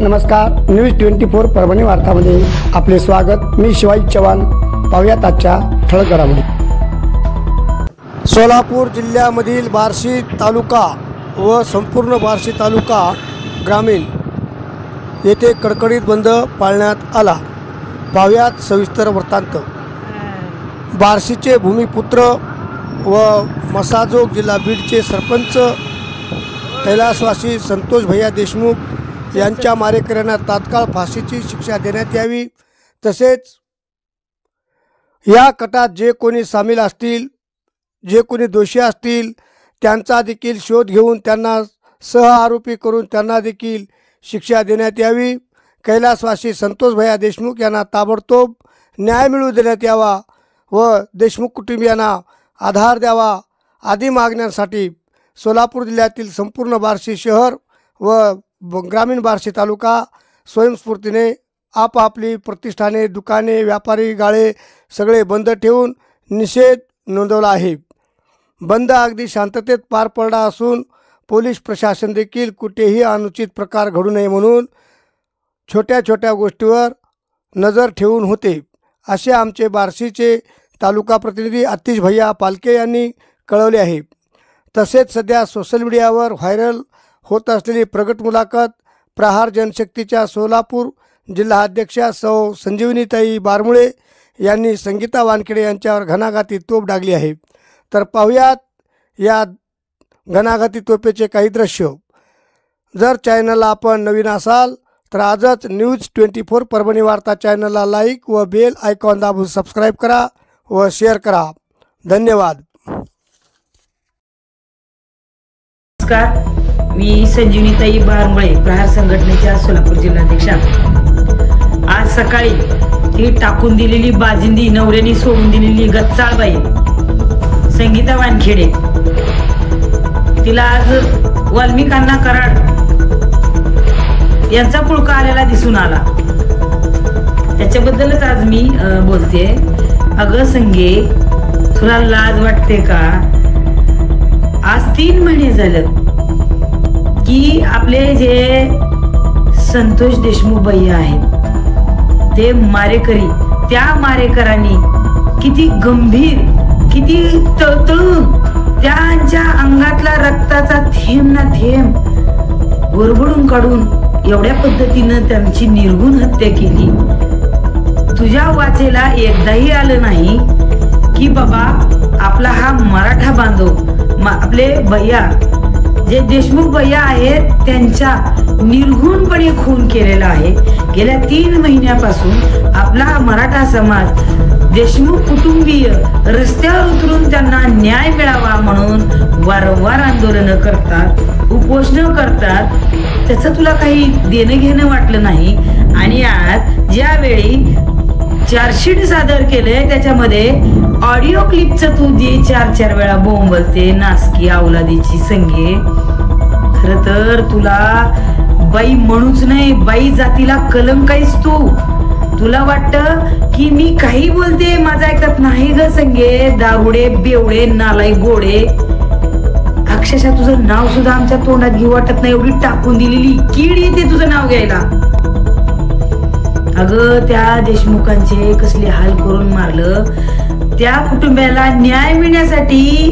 नमस्कार, न्यूज 24 परभणी वार्तामध्ये आपले स्वागत। मी शिवाजी चव्हाण। पाहूयात आजच्या ठळक घडामोडी। सोलापूर जिल्ह्यामधील बार्शी तालुका व संपूर्ण बार्शी तालुका ग्रामीण येथे कडकडीत बंद पाळण्यात आला। पाहूयात सविस्तर वृत्तांत। बार्शीचे भूमिपुत्र व मसाजोग जिल्हा बीडचे सरपंच कैलासवासी संतोष भैया देशमुख यांच्या मारेकऱ्यांना तात्काळ फाशीची शिक्षा देण्यात यावी, तसेच या कटात जे कोणी सामील असतील, जे कोणी दोषी असतील त्यांचा देखील शोध घेऊन त्यांना सह आरोपी करून त्यांना देखील शिक्षा देण्यात यावी। कैलासवासी संतोष भैया देशमुख यांना ताबडतोब न्याय मिळवून देण्यात यावा व देशमुख कुटुंबियांना आधार द्यावा आदी मागण्यांसाठी सोलापूर जिल्ह्यातील संपूर्ण बार्शी शहर व ग्रामीण बार्शी तालुका स्वयंस्फूर्तीने आपापली प्रतिष्ठाने, दुकाने, व्यापारी गाळे सगळे बंद ठेवून निषेध नोंदवला आहे। बंद अगदी शांततेत पार पडला असून पोलीस प्रशासन देखील कुठेही अनुचित प्रकार घडू नये म्हणून छोट्या छोट्या गोष्टीवर नजर ठेवून होते, असे आमचे बार्शीचे तालुका प्रतिनिधी आतिश भैया पालके यांनी कळवले आहे। तसेच सध्या सोशल मीडियावर व्हायरल होत असलेली प्रगट मुलाखत प्रहार जनशक्तीच्या सोलापूर जिल्हा अध्यक्षा सौ संजीवनीताई बारमुळे यांनी संगीता वानखेडे यांच्यावर घणाघाती तोफ डागली आहे। तर पाहूयात या घणाघाती तोफेचे काही दृश्य। जर चॅनलला आपण नवीन असाल तर आजच न्यूज 24 परभणी वार्ता चॅनलला लाईक व बेल आयकॉन दाबून सबस्क्राईब करा व शेअर करा। धन्यवाद। नमस्कार, मी संजीवनीताई बारमुळे, प्रहार संघटनेच्या सोलापूर जिल्हाध्यक्षा। आज सकाळी ती टाकून दिलेली बाजिंदी, नवऱ्याने सोडून दिलेली गच्चाळबाई संगीता वानखेडे, तिला आज वाल्मिकांना कराड यांचा पुळका आलेला दिसून आला। त्याच्याबद्दलच आज मी बोलते। अगं संगे, तुला लाज वाटते का? आज 3 महिने झालं की आपले जे संतोष देशमुख भैया आहेत ते मारेकरी, त्या मारेकरांनी किती गंभीर, किती तळतळून त्यांच्या अंगातला रक्ताचा थेंब ना थेंब गरगडून काढून एवढ्या पद्धतीनं त्यांची निर्गुण हत्या केली। तुझ्या वाचेला एकदाही आलं नाही की बाबा आपला हा मराठा बांधव, आपले भैया जे देशमुख भैया आहेत त्यांचा निर्गुणपणे खून केलेला आहे। गेल्या 3 महिन्यापासून आपला मराठा समाज, देशमुख कुटुंबीय रस्त्यावर उतरून त्यांना न्याय मिळावा म्हणून वारंवार आंदोलनं करतात, उपोषण करतात। त्याचं तुला काही देणं घेणं वाटलं नाही। आणि आज ज्यावेळी चार्जशीट सादर केले त्याच्यामध्ये ऑडिओ क्लिपचं तू जे 4 वेळा बोंबलते, नासकी अवलादीची संगे। खर तर तुला बाई म्हणूच नाही, बाई जातीला कलंक आहेस तू। तुला वाटतं की मी काही बोलते माझं ऐकत नाही ग संगे। दारुडे, बेवडे, नालाई, गोडे, अक्षरशः तुझं नाव सुद्धा आमच्या तोंडात घेऊ वाटत नाही, एवढी टाकून दिलेली कीड येते तुझं नाव घ्यायला। अगं त्या देशमुखांचे कसले हाल करून मारलं, त्या कुटुंबाला न्याय मिळण्यासाठी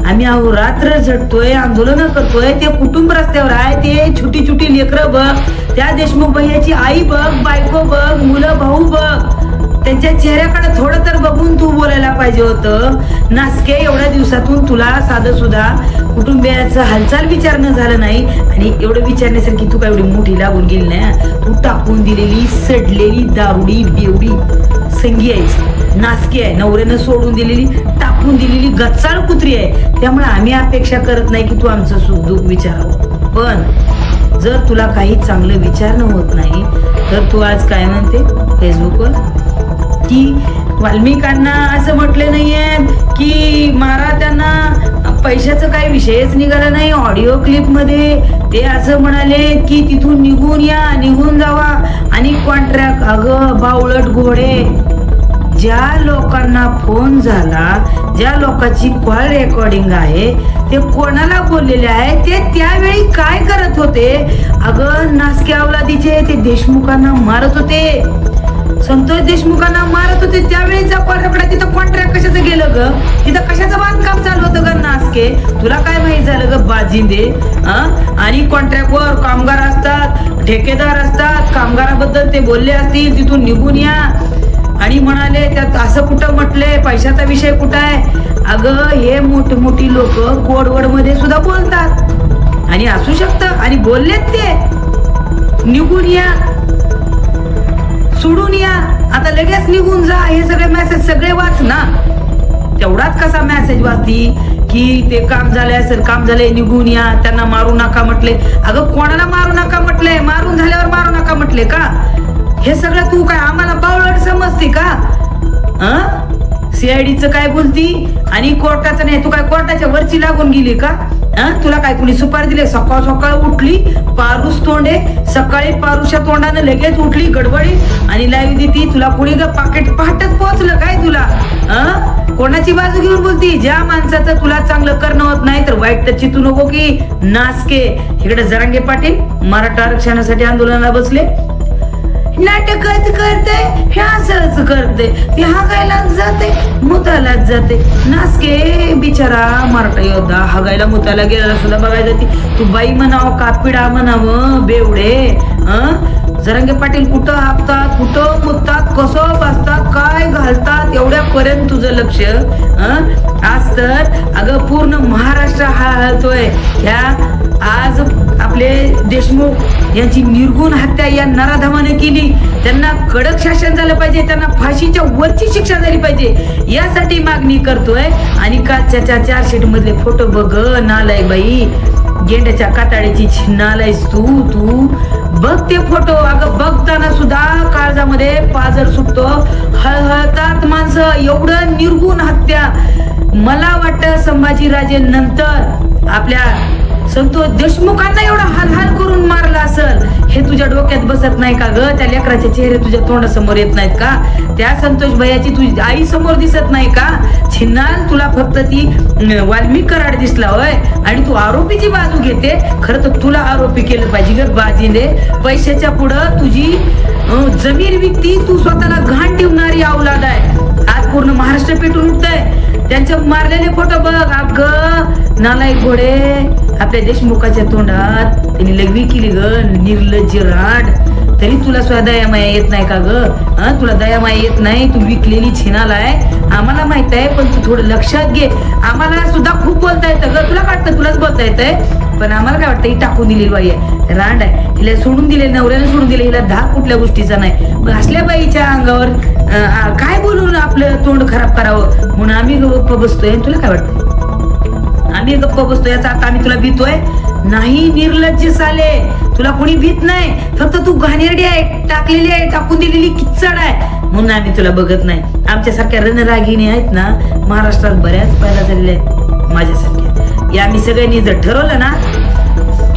आम्ही अहोरात्र झटतोय, आंदोलन करतोय। ते कुटुंब रस्त्यावर आहे, ते छोटी छोटी लेकरं बघ, त्या देशमुख भैयाची आई बघ, बायको बघ, मुलं भाऊ बघ, त्यांच्या चेहऱ्याकडे थोडं तर बघून तू बोलायला पाहिजे होतं। नासके, एवढ्या दिवसातून तुला साधं सुद्धा कुटुंबियाचं हालचाल विचारणं झालं नाही। आणि एवढं विचारण्यासारखी तू काय एवढी मोठी लागून गेली नाही। तू टाकून दिलेली सडलेली दारुडी बेवडी संगी आहेस, नासकी आहे, नवऱ्यानं सोडून दिलेली, टाकून दिलेली गच्चाळ कुत्री आहे। त्यामुळे आम्ही अपेक्षा करत नाही की तू आमचं सुख दुःख विचारावं, पण जर तुला काही चांगलं विचारणं होत नाही तर तू आज काय म्हणते फेसबुकवर की वाल्मिकांना असं म्हटलं नाहीये की मारा त्यांना, पैशाचं काही विषयच निघाला नाही। ऑडिओ क्लिप मध्ये ते असं म्हणाले की तिथून निघून या, निघून जावा आणि कॉन्ट्रॅक्ट। अगं बावळट घोडे, ज्या लोकांना फोन झाला, ज्या लोकांची कॉल रेकॉर्डिंग आहे, ते कोणाला बोललेले आहे, ते त्यावेळी काय करत होते. अगं नासक्या अवलादीचे ते देशमुखांना मारत होते, संतोष देशमुखांना मारत होते. त्यावेळीचा कॉन्ट्रॅक्ट, तिथं कॉन्ट्रॅक्ट कशाचं गेलं ग, तिथं कशाचं बांधकाम चालू होतं ग नासके, तुला काय माहित झालं ग बाजिंदे. आणि कॉन्ट्रॅक्टवर कामगार असतात, ठेकेदार असतात, कामगाराबद्दल ते बोलले असतील, तिथून निघून या आणि म्हणाले त्यात असं कुठं म्हटले, पैशाचा विषय कुठं आहे. अगं हे मोठी लोक कोडवर्ड मध्ये सुद्धा बोलतात आणि असू शकतं, आणि बोललेत ते निघून या, सोडून या, आता लगेच निघून जा, हे सगळे मेसेज सगळे वाच ना. तेवढाच कसा मेसेज वाचती की ते काम झालंय, सर काम झालंय, निघून या, त्यांना मारू नका म्हटले. अगं कोणाला मारू नका म्हटले, मारून झाल्यावर मारू नका म्हटले का. हे सगळं तू काय आम्हाला बावळट समजते का. सीआयडीचं काय बोलती आणि कोर्टाचं नाही, तू काय कोर्टाच्या वरची लागून गेली का. तुला काय कुणी सुपारी दिले, सकाळ सकाळ उठली पारूस तोंडे, सकाळी पारुशा तोंडाने लगेच उठली गडबडी आणि लाईव्ह देती. तुला कुणी ग पाकिट पहाटच पोहोचलं काय तुला. कोणाची बाजू घेऊन बोलती. ज्या माणसाचं तुला चांगलं करणं होत नाही तर वाईट तर चितू नको की नासके. इकडे जरांगे पाटील मराठा आरक्षणासाठी आंदोलनाला बसले, नाटकच करते, हे असंच करते, ते हागायला जाते, मुतालाच जाते. नासके बिचारा मराठा योद्धा हागायला मुताला गेला सुद्धा बघायला जाते. तू बाई म्हणावं का पिडा म्हणावं बेवडे. जरांगे पाटील कुठं हाकतात, कुठं मुततात, कसं बसतात, काय घालतात, एवढ्यापर्यंत तुझं लक्ष. आज तर अगं पूर्ण महाराष्ट्र हळहळतोय. ह्या आज आपले देशमुख यांची निर्गुण हत्या या नराधमाने केली. त्यांना कडक शासन झालं पाहिजे, त्यांना फाशीच्या वरची शिक्षा झाली पाहिजे, यासाठी मागणी करतोय. आणि कालच्या 4 शीट मधले फोटो बघ नालाय बाई, गेंड्याच्या कातडीची नालायस तू बघ ते फोटो. अगं बघताना सुद्धा काळजामध्ये पाजर सुटतो, हळहळतात माणसं. एवढं निर्गुण हत्या. मला वाटतं संभाजीराजे नंतर आपल्या संतोष देशमुखांना एवढा हाल करून मारला असेल, हे तुझ्या डोक्यात बसत नाही का ग. त्या लेकराचे चेहरे तुझ्या तोंडासमोर येत नाहीत का. त्या संतोष भैयाची तुझी आई समोर दिसत नाही का. छिन्नाल तुला फक्त ती वाल्मिक कराड दिसला होय, आणि तू आरोपीची बाजू घेते. खरं तर तुला आरोपी केलं पाहिजे ग बाजीने. पैशाच्या पुढं तुझी जमीन विकती, तू स्वतःला घाण ठेवणारी अवलाद आहे. आज पूर्ण महाराष्ट्र पेटून उठतंय. त्यांचे मारलेले फोटो बघ. अगं नालायक घोडे, आपल्या देशमुखाच्या तोंडात त्यांनी लघवी केली ग, निर्लज्ज राड. तरी तुला सुद्धा दयामाया येत नाही का ग. तुला दयामाया येत नाही, तू विकलेली छिनाला आहे, आम्हाला माहित आहे. पण तू थोडं लक्षात घे. आम्हाला सुद्धा खूप बोलता येतं ग, तुला वाटतं तुलाच बोलता येतंय, पण आम्हाला काय वाटतं ही टाकून दिलेली बाई आहे, रांड आहे, हिला सोडून दिले, नवऱ्याने सोडून दिले, हिला धाक कुठल्या गोष्टीचा नाही. मग असल्या बाईच्या अंगावर काय बोलून आपलं तोंड खराब करावं म्हणून आम्ही गप्प बसतोय. तुला काय वाटतं आम्ही गप्प बसतोय याचा आता आम्ही तुला भीतोय नाही. निर्लज्ज साले, तुला कोणी भीत नाही. फक्त तू घाणेरडी आहे, टाकलेली आहे, टाकून दिलेली किच्चड आहे म्हणून आम्ही तुला बघत नाही. आमच्यासारख्या रणरागिणी आहेत ना महाराष्ट्रात बऱ्याच पैदा झालेल्या आहेत माझ्यासारख्या. या आम्ही सगळ्यांनी जर ठरवलं ना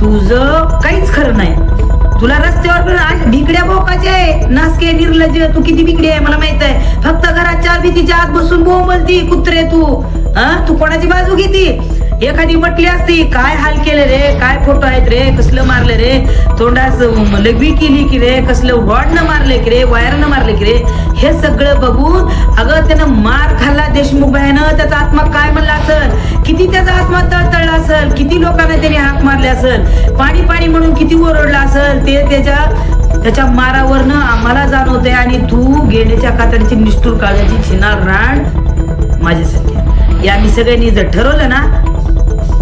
तुझं काहीच खरं नाही. तुला रस्त्यावर भिकड्या भोकाचे आहे नासके निर्लज्ज. तू किती भिकडी आहे मला माहित आहे. फक्त घरात 4 भीतीच्या आत बसून बोंबलती कुत्रे तू. तू कोणाची बाजू घेती. एखादी म्हटली असती काय हाल केले रे, काय फोटो आहेत रे, कसलं मारले रे, तोंडास लघवी केली की रे, कसलं रॉडनं मारले की रे, वायरनं मारले की रे. हे सगळं बघून अगं त्यानं मार खाल्ला देशमुख भाईनं. त्याचा आत्मा काय म्हणला असेल, किती त्याचा आत्मा तळतळला असेल, किती लोकांना त्याने हाक मारले असेल, पाणी पाणी म्हणून किती ओरडला असेल. ते त्याच्या मारावरनं आम्हाला जाणवतंय. आणि तू गेंड्याच्या कातडीची निष्ठूर काळजाची छिनार रांड माझ्यासाठी. या आम्ही सगळ्यांनी जर ठरवलं ना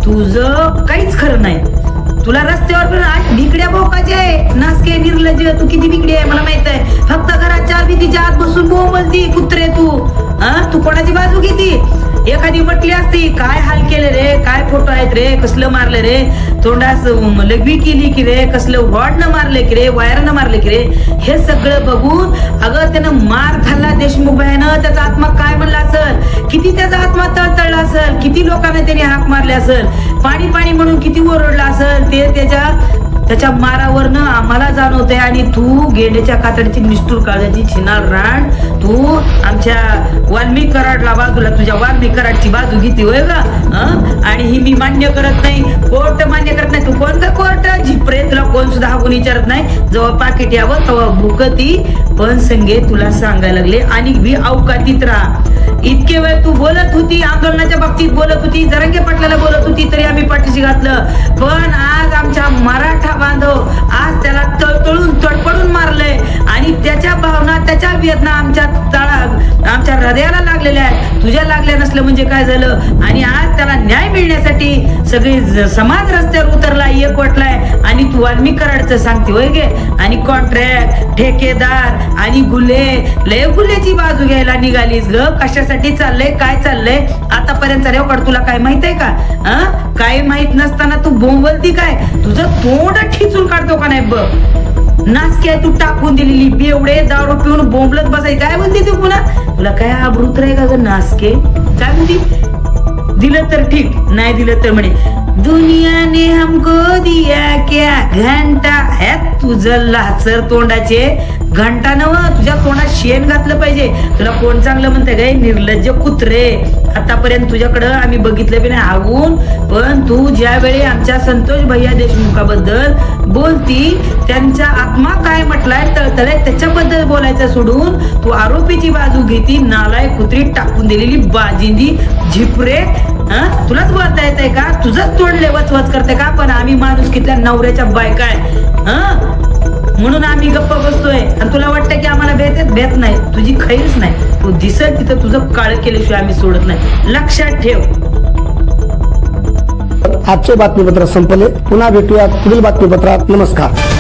तुझं काहीच खरं नाही. तुला रस्त्यावर भिकड्या भोकाचे आहे नासके निर्लज्ज. तू किती भिकडी आहे मला माहित आहे. फक्त घरात 4 भीतीच्या आत बसून बोंबलती कुत्रे तू. तू कोणाची बाजू घेती. एखादी म्हटली असती काय हाल केले रे, काय फोटो आहेत रे, कसलं मारले रे, तोंडास लघवी केली की रे, कसलं रॉडनं मारले की रे, वायरनं मारले की रे. हे सगळं बघून अगं त्यानं मार खाल्ला देशमुख भाईनं. त्याचा आत्मा काय म्हणला असेल, किती त्याचा आत्मा तळतळला असेल, किती लोकांना त्याने हाक मारले असेल, पाणी पाणी म्हणून किती ओरडला असेल. ते त्याच्या मारावरनं आम्हाला जाणवतंय आणि तू गेंड्याच्या कातडीची निष्ठूर काळजाची छिनार राण तू आमच्या वाल्मिक कराडला बाजूला तुझ्या वाल्मिक कराडची बाजू घेते होय ग. आणि ही मी मान्य करत नाही, कोर्ट मान्य करत नाही. तू कोण का कोर्ट झिपरे, तुला कोण सुद्धा हाकून विचारत नाही. जेव्हा पाकिट यावं तेव्हा भुकती. पण संगे तुला सांगायला लागले आणि बी अवकातीत राहा. इतके वेळ तू बोलत होती, आंदोलनाच्या बाबतीत बोलत होती, जरांगे पाटलाला बोलत होती, तरी आम्ही पाठीशी घातलं. पण आज आमच्या मराठा बांधव आज त्याला तळतळून तडपडून मारलंय आणि त्याच्या भावना त्याच्या वेदना आमच्या हृदयाला लागलेल्या आहेत. तुझ्या लागल्या नसलं म्हणजे काय झालं. आणि आज त्याला न्याय मिळण्यासाठी सगळी समाज रस्त्यावर उतरला, एकवटलाय आणि तू वाल्मिक कराडचं सांगते होय गे. आणि कॉन्ट्रॅक्ट, ठेकेदार आणि गुल्हे, लय गुल्ह्याची बाजू घ्यायला निघालीस ग. कशासाठी चाललंय, काय चाललंय आतापर्यंत रेवकड तुला काय माहित आहे का? काय माहित नसताना तू बोंबलती काय? तुझं तोंड ठिचून काढतो का नाही बघ. नासकी आहे तू टाकून दिलेली, बेवडे दारू पिऊन बोंबलत बसाय. काय म्हणते तू पुन्हा? तुला काय आबरूत राही का ग नासके? काय म्हणते? दिलं तर ठीक, नाही दिलं तर म्हणे दुनिया ने हमको दिया क्या घंटा. है तुझं लाचर तोंडाचे घंटा नव, तुझ्या तोंडात शेण घातलं पाहिजे. तुला कोण चांगलं म्हणते काय? निर्लज्ज कुत्रे. आतापर्यंत तुझ्याकडं आम्ही बघितलं बी नाही हागून. पण तू ज्या वेळी आमच्या संतोष भैया देशमुखाबद्दल बोलती, त्यांचा आत्मा काय म्हटलाय तळतळाय त्याच्याबद्दल बोलायचं सोडून तू आरोपीची बाजू घेती. नालाय कुत्री, टाकून दिलेली बाजिंदी झिपरे. तुलाच बोलता येतंय का? तुझंच तोंडले वचवच करते का? पण आम्ही माणूस कितल्या नवऱ्याच्या बायकाय म्हणून आम्ही गप्प बसतोय. आणि तुला वाटतं की आम्हाला भेट नाही. तुझी खैरच नाही. तू दिसत तिथं तुझं काळ केल्याशिवाय आम्ही सोडत नाही. लक्षात ठेव. आजचे बातमीपत्र संपले. पुन्हा भेटूया पुढील बातमीपत्रात. नमस्कार.